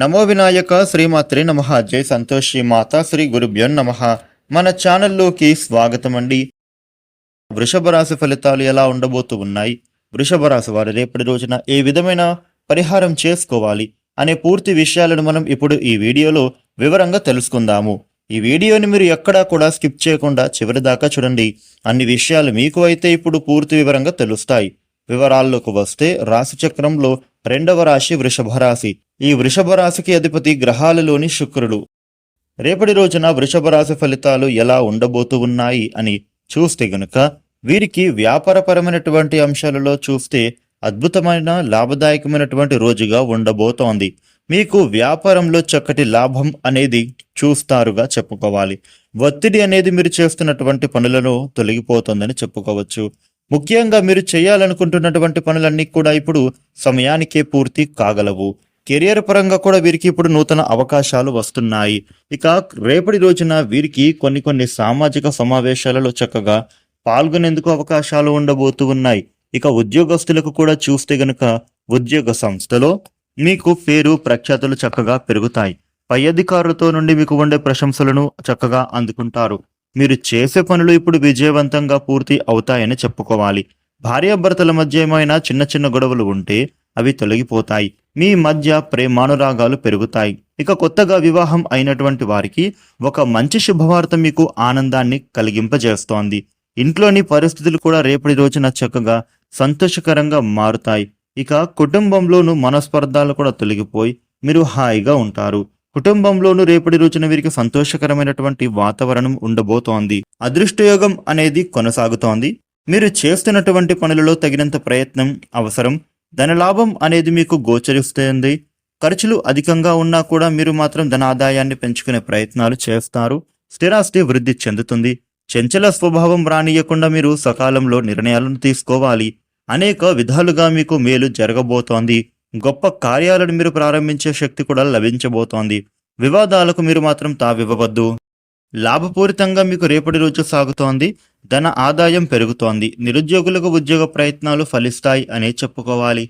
నమో వినాయక శ్రీమాత్రే నమః. జై సంతోషి మాత శ్రీ గురుభ్యో నమః. మన ఛానల్లోకి స్వాగతం అండి. వృషభ రాశి ఫలితాలు ఎలా ఉండబోతూ ఉన్నాయి, వృషభ రాశి వారు రేపటి రోజున ఏ విధమైన పరిహారం చేసుకోవాలి అనే పూర్తి విషయాలను మనం ఇప్పుడు ఈ వీడియోలో వివరంగా తెలుసుకుందాము. ఈ వీడియోని మీరు ఎక్కడా కూడా స్కిప్ చేయకుండా చివరి దాకా చూడండి. అన్ని విషయాలు మీకు అయితే ఇప్పుడు పూర్తి వివరంగా తెలుస్తాయి. వివరాల్లోకి వస్తే రాశి చక్రంలో రెండవ రాశి వృషభ రాశి. ఈ వృషభ రాశికి అధిపతి గ్రహాలలోని శుక్రుడు. రేపటి రోజున వృషభ రాశి ఫలితాలు ఎలా ఉండబోతూ ఉన్నాయి అని చూస్తే గనుక వీరికి వ్యాపారపరమైనటువంటి అంశాలలో చూస్తే అద్భుతమైన లాభదాయకమైనటువంటి రోజుగా ఉండబోతోంది. మీకు వ్యాపారంలో చక్కటి లాభం అనేది చూస్తారుగా చెప్పుకోవాలి. ఒత్తిడి అనేది మీరు చేస్తున్నటువంటి పనులను తొలగిపోతుందని చెప్పుకోవచ్చు. ముఖ్యంగా మీరు చేయాలనుకుంటున్నటువంటి పనులన్నీ కూడా ఇప్పుడు సమయానికే పూర్తి కాగలవు. కెరియర్ పరంగా కూడా వీరికి ఇప్పుడు నూతన అవకాశాలు వస్తున్నాయి. ఇక రేపటి రోజున వీరికి కొన్ని సామాజిక సమావేశాలలో చక్కగా పాల్గొనేందుకు అవకాశాలు ఉండబోతూ ఉన్నాయి. ఇక ఉద్యోగస్తులకు కూడా చూస్తే గనుక ఉద్యోగ సంస్థలో మీకు పేరు ప్రఖ్యాతులు చక్కగా పెరుగుతాయి. పై అధికారులతో నుండి మీకు ఉండే ప్రశంసలను చక్కగా అందుకుంటారు. మీరు చేసే పనులు ఇప్పుడు విజయవంతంగా పూర్తి అవుతాయని చెప్పుకోవాలి. భార్యాభర్తల మధ్య ఏమైనా చిన్న గొడవలు ఉంటే అవి తొలగిపోతాయి. మీ మధ్య ప్రేమానురాగాలు పెరుగుతాయి. ఇక కొత్తగా వివాహం అయినటువంటి వారికి ఒక మంచి శుభవార్త మీకు ఆనందాన్ని కలిగింపజేస్తోంది. ఇంట్లోని పరిస్థితులు కూడా రేపటి రోజున చక్కగా సంతోషకరంగా మారుతాయి. ఇక కుటుంబంలోనూ మనస్పర్ధాలు కూడా తొలగిపోయి మీరు హాయిగా ఉంటారు. కుటుంబంలోనూ రేపటి రోజున వీరికి సంతోషకరమైనటువంటి వాతావరణం ఉండబోతోంది. అదృష్టయోగం అనేది కొనసాగుతోంది. మీరు చేస్తున్నటువంటి పనులలో తగినంత ప్రయత్నం అవసరం. ధనలాభం అనేది మీకు గోచరిస్తుంది. ఖర్చులు అధికంగా ఉన్నా కూడా మీరు మాత్రం ధన ఆదాయాన్ని పెంచుకునే ప్రయత్నాలు చేస్తారు. స్థిరాస్తి వృద్ధి చెందుతుంది. చంచల స్వభావం రానియకుండా మీరు సకాలంలో నిర్ణయాలను తీసుకోవాలి. అనేక విధాలుగా మీకు మేలు జరగబోతోంది. గొప్ప కార్యాలను మీరు ప్రారంభించే శక్తి కూడా లభించబోతోంది. వివాదాలకు మీరు మాత్రం తావివ్వవద్దు. లాభపూరితంగా మీకు రేపటి రోజు సాగుతోంది. ధన ఆదాయం పెరుగుతోంది. నిరుద్యోగులకు ఉద్యోగ ప్రయత్నాలు ఫలిస్తాయి అనే చెప్పుకోవాలి.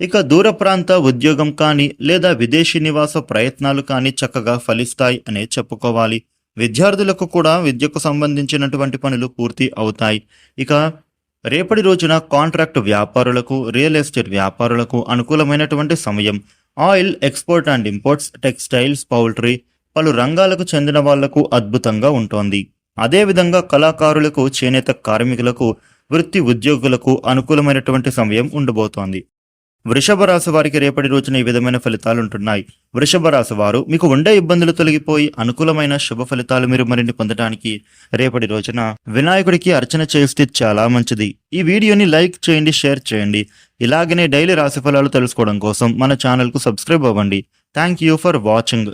ఇక దూర ప్రాంత ఉద్యోగం కానీ లేదా విదేశీ నివాస ప్రయత్నాలు కానీ చక్కగా ఫలిస్తాయి అనే చెప్పుకోవాలి. విద్యార్థులకు కూడా విద్యకు సంబంధించినటువంటి పనులు పూర్తి అవుతాయి. ఇక రేపటి రోజున కాంట్రాక్ట్ వ్యాపారులకు, రియల్ ఎస్టేట్ వ్యాపారులకు అనుకూలమైనటువంటి సమయం. Oil, export and imports, textiles, poultry పలు రంగాలకు చెందిన వాళ్లకు అద్భుతంగా ఉంటోంది. అదేవిధంగా కళాకారులకు, చేనేత కార్మికులకు, వృత్తి ఉద్యోగులకు అనుకూలమైనటువంటి సమయం ఉండబోతోంది. వృషభ రాశి వారికి రేపటి రోజున ఈ విధమైన ఫలితాలు ఉంటున్నాయి. వృషభ రాశి వారు మీకు ఉండే ఇబ్బందులు తొలగిపోయి అనుకూలమైన శుభ ఫలితాలు మీరు మరిన్ని పొందడానికి రేపటి రోజున వినాయకుడికి అర్చన చేస్తే చాలా మంచిది. ఈ వీడియోని లైక్ చేయండి, షేర్ చేయండి. ఇలాగనే డైలీ రాశి ఫలాలు తెలుసుకోవడం కోసం మన ఛానల్కు సబ్స్క్రైబ్ అవ్వండి. Thank you for watching.